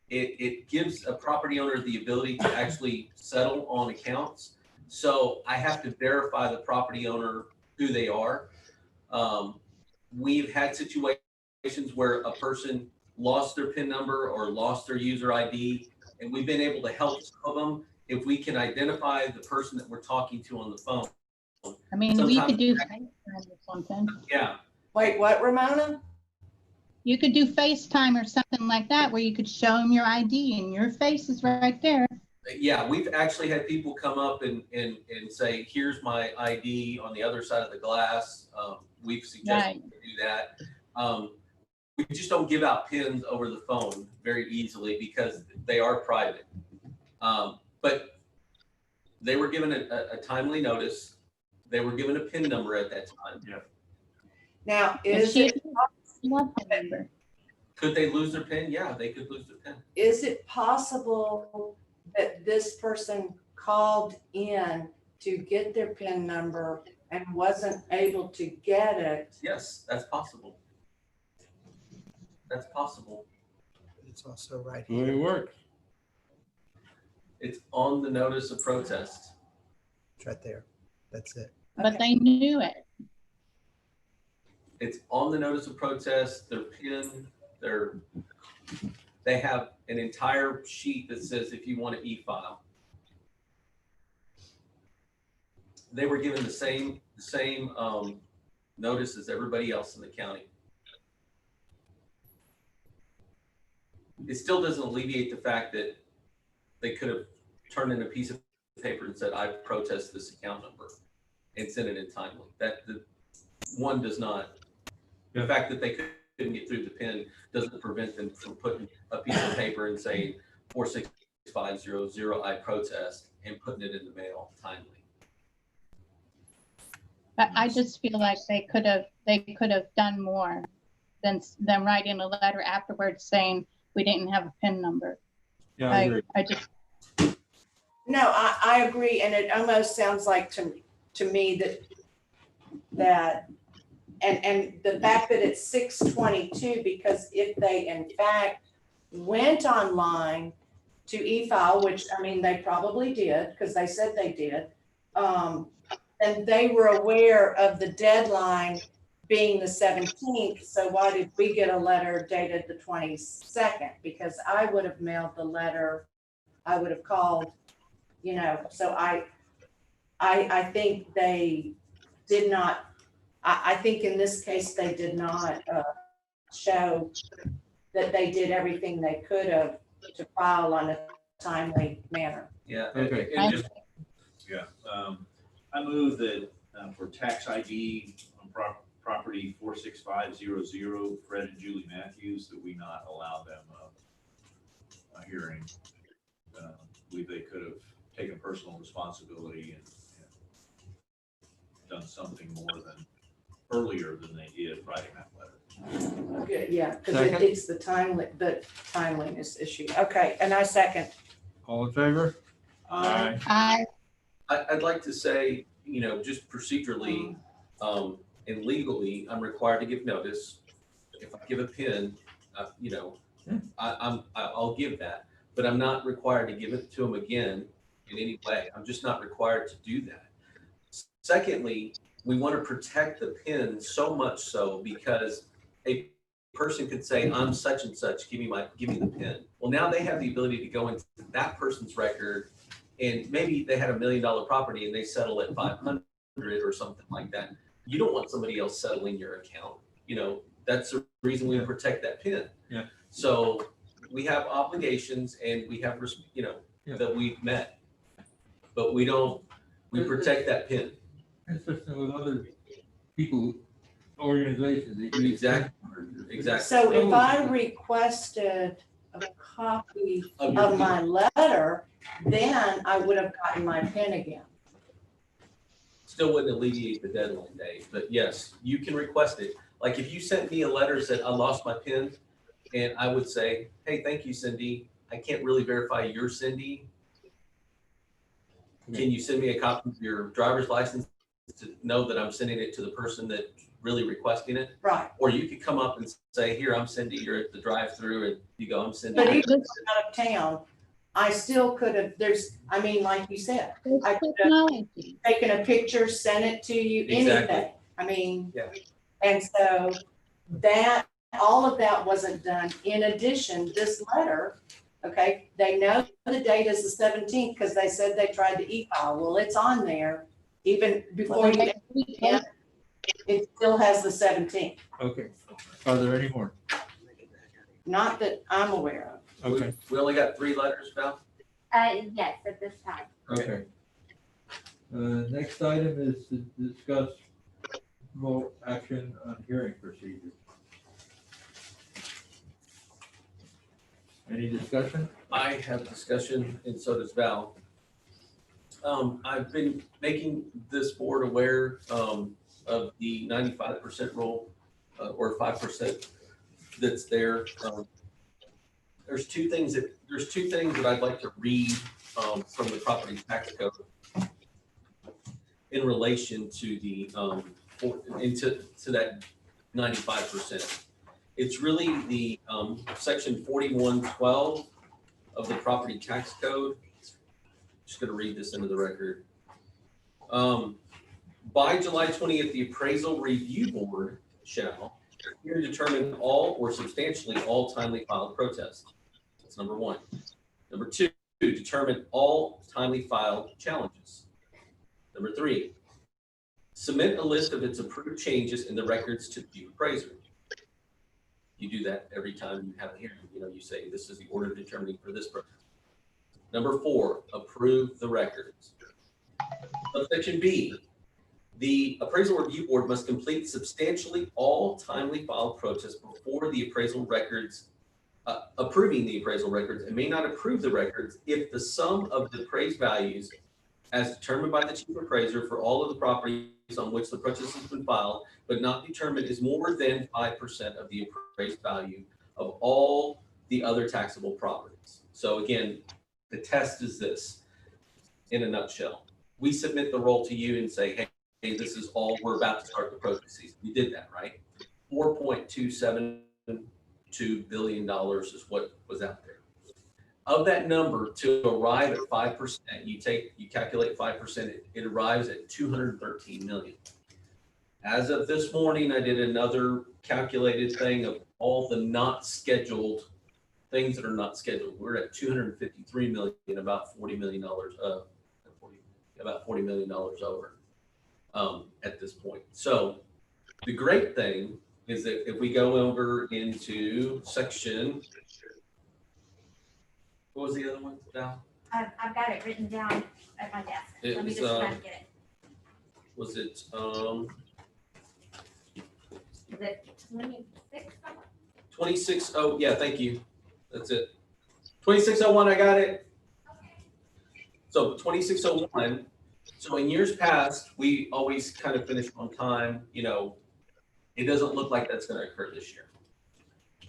F: it gives a property owner the ability to actually settle on accounts. So I have to verify the property owner who they are. We've had situations where a person lost their PIN number or lost their user ID, and we've been able to help some of them if we can identify the person that we're talking to on the phone.
C: I mean, we
F: Sometimes-
C: could do FaceTime or something.
F: Yeah,
B: Wait, what, Ramona?
C: You could do FaceTime or something like that where you could show them your ID and your face is right there.
F: yeah, we've actually had people come up and say, here's my ID on the other side of the glass. We've suggested to do that. We just don't give out PINs over the phone very easily because they are private. But they were given a timely notice. They were given a PIN number at that time.
G: Yeah.
B: Now,
C: And
B: is
C: she
B: it,
C: love PIN number.
F: Could they lose their PIN? Yeah, they could lose their PIN.
B: is it possible that this person called in to get their PIN number and wasn't able to get it?
F: Yes, that's possible. That's possible.
A: It's also right
D: The way it
A: here.
D: works.
F: It's on the notice of protest.
A: It's right there. That's it.
C: But they knew it.
F: It's on the notice of protest, their PIN, they have an entire sheet that says if you want to e-file. They were given the same notice as everybody else in the county. It still doesn't alleviate the fact that they could have turned in a piece of paper and said, I protest this account number and sent it in timely. That the one does not. The fact that they couldn't get through the PIN doesn't prevent them from putting a piece of paper and saying 46500 I protest and putting it in the mail timely.
C: But I just feel like they could have done more than writing a letter afterwards saying we didn't have a PIN number.
D: Yeah, I agree.
C: I just,
B: No, I agree, and it almost sounds like to me that and the fact that it's 6/22, because if they in fact went online to e-file, which I mean they probably did because they said they did, and they were aware of the deadline being the 17th. So why did we get a letter dated the 22nd? Because I would have mailed the letter, I would have called, so I think they did not, I think in this case, they did not show that they did everything they could have to file on a timely manner.
F: Yeah.
D: Okay.
F: And just,
G: I move that for tax ID on property 46500, Fred and Julie Matthews, that we not allow them a hearing. I believe they could have taken personal responsibility and done something more than earlier than they did writing that letter.
B: Okay, yeah, because
D: Second.
B: it's the timeliness issue. Okay, and I second.
D: All in favor?
F: I'd like to say, just procedurally, and legally, I'm required to give notice. If I give a PIN, I'll give that, but I'm not required to give it to them again in any way. I'm just not required to do that. Secondly, we want to protect the PIN so much so because a person could say, I'm such and such, give me the PIN. Well, now they have the ability to go into that person's record, and maybe they had $1 million property and they settle at 500 or something like that. You don't want somebody else settling your account. That's the reason we protect that PIN.
D: Yeah.
F: So we have obligations and we have, that we've met, but we protect that PIN.
D: Consistent with other people, organizations. that use
F: Exactly.
D: PIN.
F: Exactly.
B: So if I requested a copy
F: Of your
B: of my letter, then I would have gotten my PIN again.
F: Still wouldn't alleviate the deadline date, but yes, you can request it. Like if you sent me a letter that I lost my PIN And I would say, hey, thank you, Cindy. I can't really verify you're Cindy. Can you send me a copy of your driver's license to know that I'm sending it to the person that's really requesting it?
B: Right.
F: Or you could come up and say, here, I'm Cindy, you're at the drive-through, and you go, I'm Cindy.
B: But even out of town, I still could have, I mean, like you said,
C: There's
B: I could have
C: technology.
B: taken a picture, sent it to you,
F: Exactly.
B: anything. I mean,
F: Yeah.
B: and so that, all of that wasn't done. In addition, this letter, okay, they know the date is the 17th because they said they tried to e-file. Well, it's on there. Even before you,
C: Yeah.
B: it still has the 17th.
D: Okay. Are there any more?
B: Not that I'm aware of.
D: Okay.
F: We only got 3 letters, Val?
E: Yes, at this time.
D: Okay. Next item is to discuss vote action on hearing procedure. Any discussion?
F: I have discussion, and so does Val. I've been making this board aware of the 95% rule or 5% that's there. There's two things that I'd like to read from the property tax code in relation to the to that 95%. It's really the section 4112 of the property tax code. Just gonna read this into the record. By July 20th, the appraisal review board shall hear and determine all or substantially all timely filed protests. That's number 1. Number 2, determine all timely filed challenges. Number 3, submit a list of its approved changes in the records to the appraiser. You do that every time you have a hearing. You know, you say, this is the order determining for this protest. Number 4, approve the records. Subsection B, the appraisal review board must complete substantially all timely filed protests before the appraisal records, approving the appraisal records, and may not approve the records if the sum of the appraised values as determined by the chief appraiser for all of the properties on which the protest has been filed, but not determined, is more than 5% of the appraised value of all the other taxable properties. So again, the test is this, in a nutshell. We submit the roll to you and say, hey, this is all, we're about to start the protest season. We did that, right? $4.272 billion is what was out there. Of that number, to arrive at 5%, you calculate 5%, it arrives at 213 million. As of this morning, I did another calculated thing of all the not scheduled things that are not scheduled. We're at 253 million, about $40 million, about $40 million over at this point. So the great thing is that if we go over into section, what was the other one, Val?
E: I've got it written down at my desk.
F: It
E: Let me
F: was,
E: just try to get it.
F: Was it,
E: Is it 26?
F: 26, oh, yeah, thank you. That's it. 2601, I got it. So 2601, so in years past, we always kind of finish on time, you know, it doesn't look like that's gonna occur this year.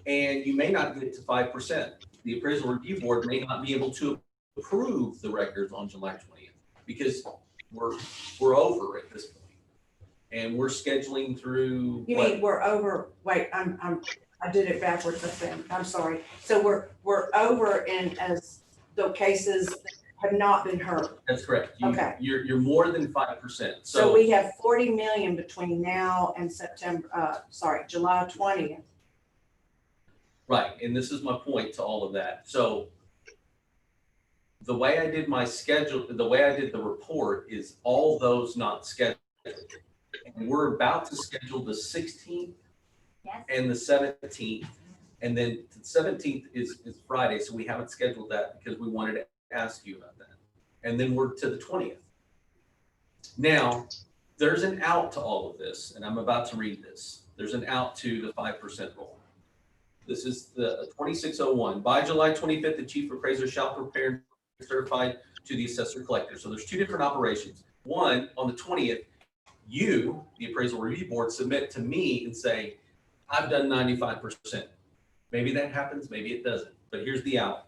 F: And you may not get to 5%. The appraisal review board may not be able to approve the records on July 20th because we're over at this point. And we're scheduling through.
B: You mean we're over, wait, I did it backwards, I think, I'm sorry. So we're over in as the cases have not been heard.
F: That's correct.
B: Okay.
F: You're more than 5%.
B: So we have 40 million between now and July 20th.
F: Right, and this is my point to all of that. So the way I did my schedule, the way I did the report is all those not scheduled. And we're about to schedule the 16th
E: Yes.
F: and the 17th. And then the 17th is Friday, so we haven't scheduled that because we wanted to ask you about that. And then we're to the 20th. Now, there's an out to all of this, and I'm about to read this. There's an out to the 5% rule. This is the 2601. By July 25th, the chief appraiser shall prepare and certify to the assessor collector. So there's two different operations. One, on the 20th, you, the appraisal review board, submit to me and say, I've done 95%. Maybe that happens, maybe it doesn't, but here's the out.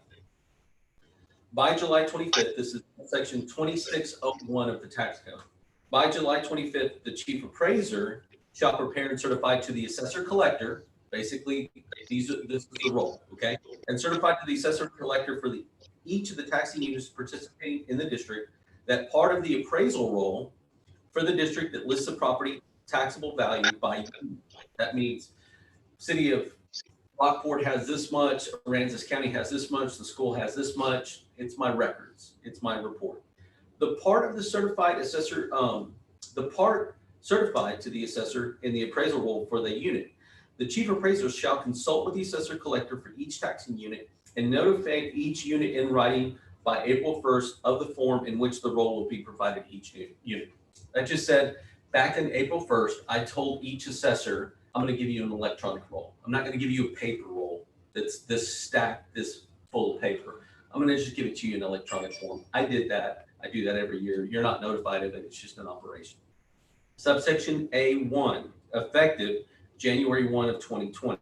F: By July 25th, this is section 2601 of the tax code. By July 25th, the chief appraiser shall prepare and certify to the assessor collector, basically, this is the role, okay? And certify to the assessor collector for each of the taxing units participating in the district that part of the appraisal roll for the district that lists the property taxable value by unit. That means city of Lockport has this much, Aransas County has this much, the school has this much. It's my records, it's my report. The part of the certified assessor, the part certified to the assessor in the appraisal roll for the unit. The chief appraiser shall consult with the assessor collector for each taxing unit and notify each unit in writing by April 1st of the form in which the roll will be provided to each unit. That just said, back in April 1st, I told each assessor, I'm going to give you an electronic roll. I'm not going to give you a paper roll that's this stacked, this full of paper. I'm going to just give it to you in electronic form. I did that. I do that every year. You're not notified of it. It's just an operation. Subsection A1, effective January 1 of 2020.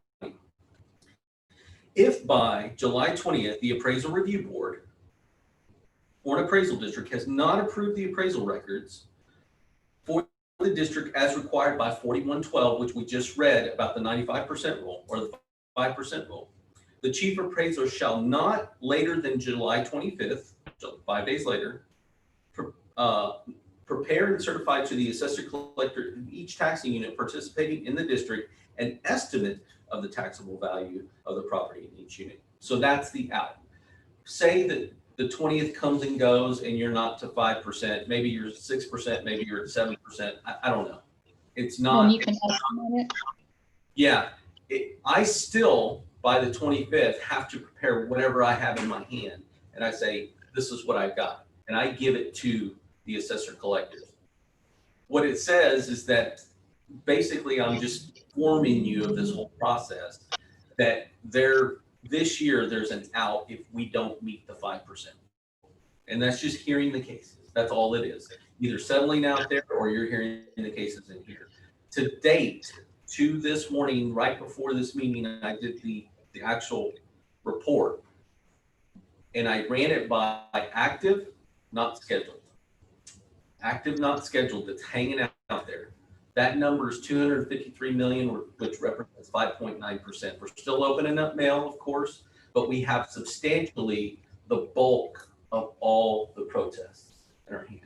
F: If by July 20th, the appraisal review board or an appraisal district has not approved the appraisal records for the district as required by 4112, which we just read about the 95% rule or the 5% rule, the chief appraiser shall not later than July 25th, so 5 days later, prepare and certify to the assessor collector in each taxing unit participating in the district an estimate of the taxable value of the property in each unit. So that's the out. Say that the 20th comes and goes and you're not to 5%, maybe you're 6%, maybe you're at 7%. I don't know. It's not.
C: And you can estimate it.
F: Yeah, I still, by the 25th, have to prepare whatever I have in my hand. And I say, this is what I've got. And I give it to the assessor collector. What it says is that basically I'm just informing you of this whole process, that this year there's an out if we don't meet the 5%. And that's just hearing the cases. That's all it is. Either settling out there or you're hearing the cases in here. To date, to this morning, right before this meeting, I did the actual report and I ran it by active, not scheduled. Active, not scheduled, that's hanging out there. That number is 253 million, which represents 5.9%. We're still opening up mail, of course, but we have substantially the bulk of all the protests in our hand.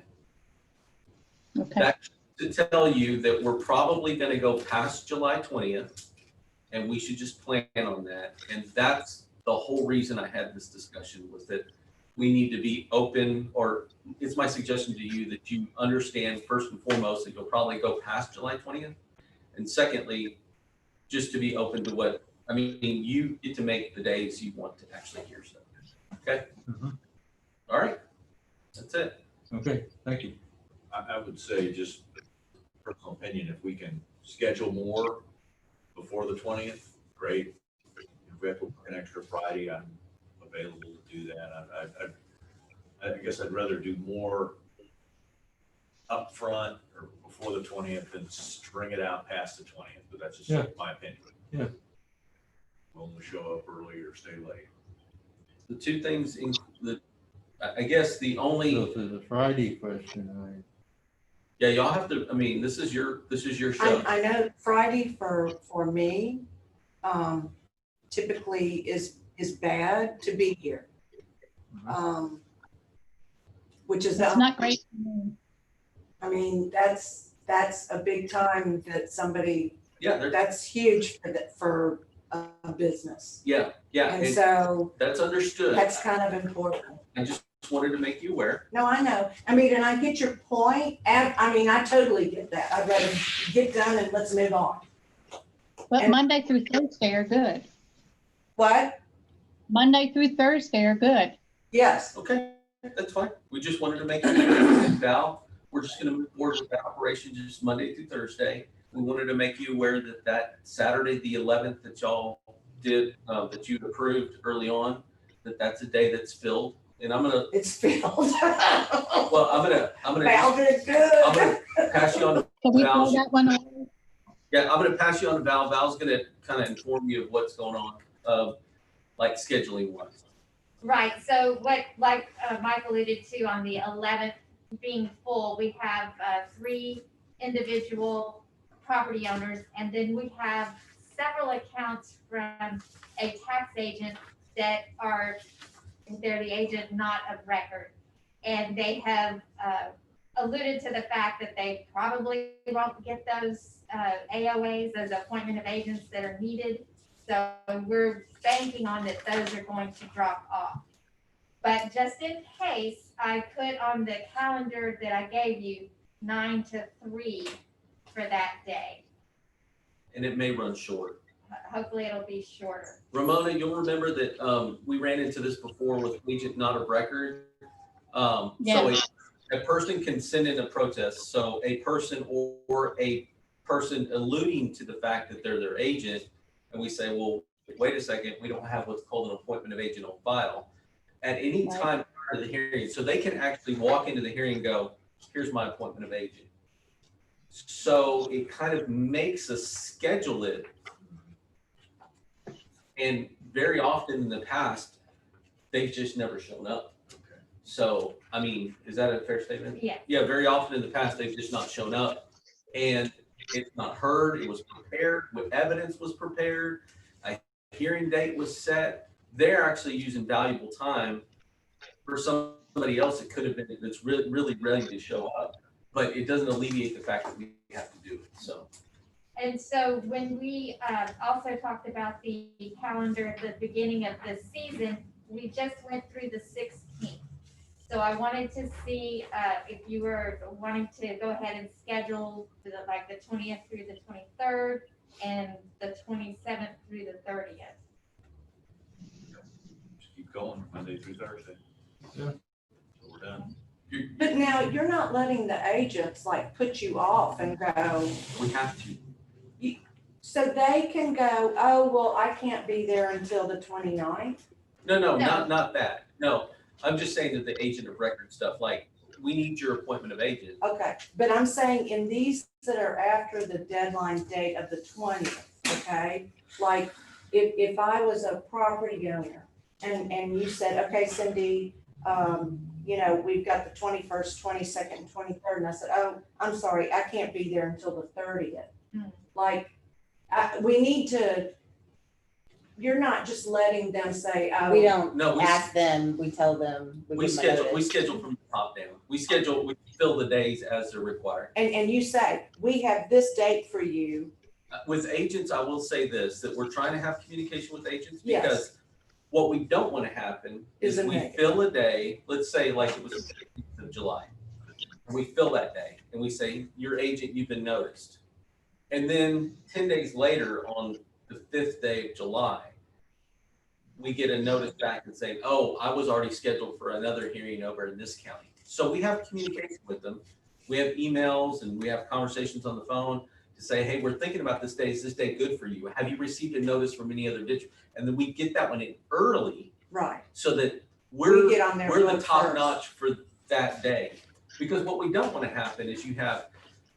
C: Okay.
F: That's to tell you that we're probably going to go past July 20th, and we should just plan on that. And that's the whole reason I had this discussion, was that we need to be open, or it's my suggestion to you that you understand first and foremost that you'll probably go past July 20th. And secondly, just to be open to what, I mean, you get to make the days you want to actually hear stuff. Okay?
D: Mhm.
F: All right. That's it.
D: Okay, thank you.
G: I would say, just personal opinion, if we can schedule more before the 20th, great. If we have to work an extra Friday, I'm available to do that. I guess I'd rather do more upfront or before the 20th than string it out past the 20th, but that's just
D: Yeah.
G: my opinion.
D: Yeah.
G: Willing to show up early or stay late.
F: The two things, I guess the only,
D: So for the Friday question,
F: yeah, y'all have to, I mean, this is your show.
B: I know Friday for me, typically is bad to be here. Which is,
C: It's not great. For me.
B: I mean, that's a big time that somebody,
F: Yeah,
B: that's huge for a business.
F: yeah.
B: And
F: And
B: so
F: that's understood.
B: that's kind of important.
F: I just wanted to make you aware.
B: No, I know. I mean, and I get your point. And I mean, I totally get that. I'd rather get done and let's move on.
C: But
B: And-
C: Monday through Thursday are good.
B: What?
C: Monday through Thursday are good.
B: Yes.
F: Okay, that's fine. We just wanted to make you aware. And Val, we're just gonna move forward with that operation just Monday through Thursday. We wanted to make you aware that Saturday, the 11th, that y'all did, that you approved early on, that's a day that's filled. And I'm gonna,
B: It's filled.
F: well, I'm gonna
B: Val did
F: I'm
B: good.
F: gonna pass you on to
C: Can we
F: Val.
C: throw that one away?
F: Yeah, I'm gonna pass you on to Val. Val's gonna kind of inform you of what's going on. like scheduling was.
E: Right, so what, like Mike alluded to on the 11th being full, we have 3 individual property owners, and then we have several accounts from a tax agent that are, they're the agent not of record. And they have alluded to the fact that they probably won't get those AOAs, those appointment of agents that are needed. So we're banking on that those are going to drop off. But just in case, I put on the calendar that I gave you 9 to 3 for that day.
F: And it may run short.
E: Hopefully it'll be shorter.
F: Ramona, you'll remember that we ran into this before with agent not of record. So a person can send in a protest. So a person or a person alluding to the fact that they're their agent, and we say, well, wait a second, we don't have what's called an appointment of agent on file. At any time prior to the hearing, so they can actually walk into the hearing and go, here's my appointment of agent. So it kind of makes us schedule it. And very often in the past, they've just never shown up. So, I mean, is that a fair statement?
E: Yeah.
F: Yeah, very often in the past, they've just not shown up. And it's not heard, it was prepared, what evidence was prepared, a hearing date was set. They're actually using valuable time for somebody else that could have been, that's really, really ready to show up. But it doesn't alleviate the fact that we have to do it, so.
E: And so when we also talked about the calendar at the beginning of the season, we just went through the 16th. So I wanted to see if you were wanting to go ahead and schedule like the 20th through the 23rd and the 27th through the 30th.
G: Just keep going Monday through Thursday.
D: Yeah.
G: So we're done.
B: But now you're not letting the agents like put you off and go,
F: We have to.
B: so they can go, oh, well, I can't be there until the 29th.
F: No,
E: No.
F: not that. No, I'm just saying that the agent of record stuff, like, we need your appointment of agent.
B: Okay, but I'm saying in these that are after the deadline date of the 20th, okay? Like, if I was a property owner and you said, okay, Cindy, you know, we've got the 21st, 22nd, and 23rd, and I said, oh, I'm sorry, I can't be there until the 30th. Like, we need to, you're not just letting them say, oh.
H: We don't
F: No,
H: ask them, we tell them.
F: we
H: give them a notice.
F: schedule from the top down. We fill the days as they're required.
B: And you say, we have this date for you.
F: With agents, I will say this, that we're trying to have communication with agents
B: Yes.
F: because what we don't want to happen
B: Is
F: is
B: a
F: we
B: negative.
F: fill a day, let's say like it was the 15th of July. And we fill that day and we say, your agent, you've been noticed. And then 10 days later on the 5th day of July, we get a notice back and saying, oh, I was already scheduled for another hearing over in this county. So we have communication with them. We have emails and we have conversations on the phone to say, hey, we're thinking about this day. Is this day good for you? Have you received a notice from any other district? And then we get that one in early
B: Right.
F: so that
B: We get on their
F: we're the
B: book
F: top
B: first.
F: notch for that day. Because what we don't want to happen is you have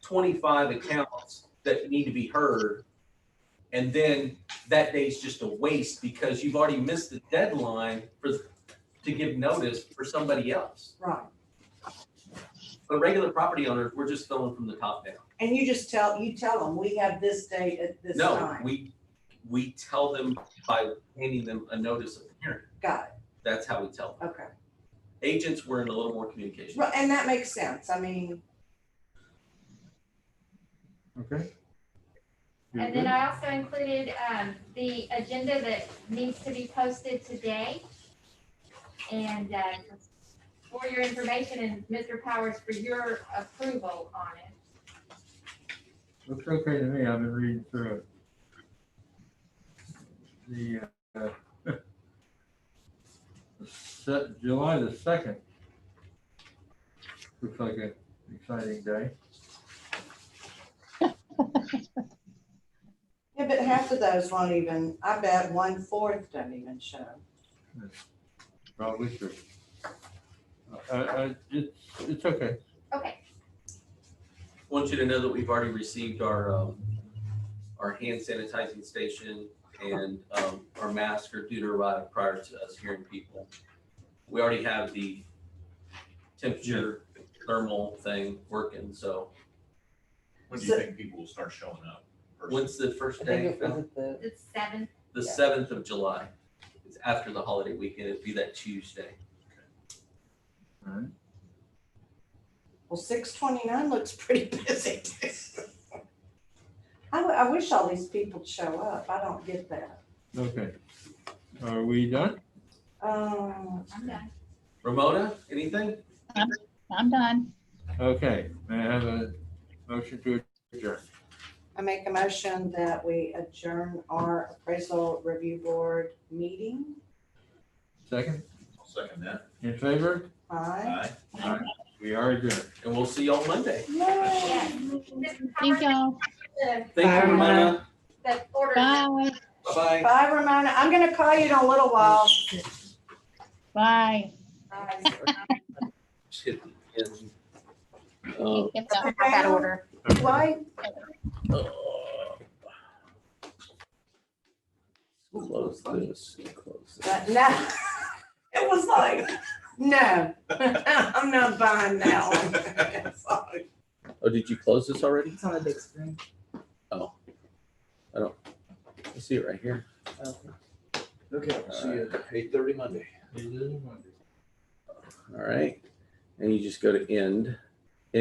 F: 25 accounts that need to be heard. And then that day's just a waste because you've already missed the deadline to give notice for somebody else.
B: Right.
F: But regular property owners, we're just filling from the top down.
B: And you just tell them, we have this date at this
F: No,
B: time.
F: we tell them by handing them a notice of the hearing.
B: Got it.
F: That's how we tell them.
B: Okay.
F: Agents, we're in a little more communication.
B: Right, and that makes sense. I mean,
D: Okay.
E: And then I also included the agenda that needs to be posted today. And for your information and Mr. Powers, for your approval on it.
D: Looks okay to me. I've been reading through it. July the 2nd. Looks like an exciting day.
B: yeah, but half of those won't even, I bet 1/4 don't even show.
D: Probably true. It's okay.
E: Okay,
F: Want you to know that we've already received our hand sanitizing station and our masks are due to arrive prior to us hearing people. We already have the temperature thermal thing working, so
G: When do you think people will start showing up?
F: when's the first
H: I think
F: day,
H: it was
F: Phil?
H: at the,
E: It's 7.
F: The
H: Yeah.
F: 7th of July. It's after the holiday weekend. It'd be that Tuesday.
D: All right.
B: Well, 629 looks pretty busy. I wish all these people'd show up. I don't get that.
D: Okay. Are we done?
B: Um,
E: I'm done.
F: Ramona, anything?
C: I'm done.
D: Okay, may I have a motion to adjourn?
B: I make a motion that we adjourn our appraisal review board meeting.
D: Second,
G: I'll second that.
D: in favor?
B: Aye.
G: Aye.
D: We are adjourned.
F: And we'll see y'all Monday.
E: Yes.
C: Thank y'all.
F: Thank you, Ramona.
E: The order.
C: Bye.
F: Bye-bye.
B: Bye, Ramona. I'm gonna call you in a little while.
C: Bye.
F: Just hit the end.
C: Can't get that.
B: That order. Why?
F: Close this. Close this.
B: No. It was like, no, I'm not buying that one. Sorry.
F: Oh, did you close this already?
H: it's on the big screen.
F: I see it right here.
G: Okay, I'll see you at 8:30 Monday.
F: All right. And you just go to end.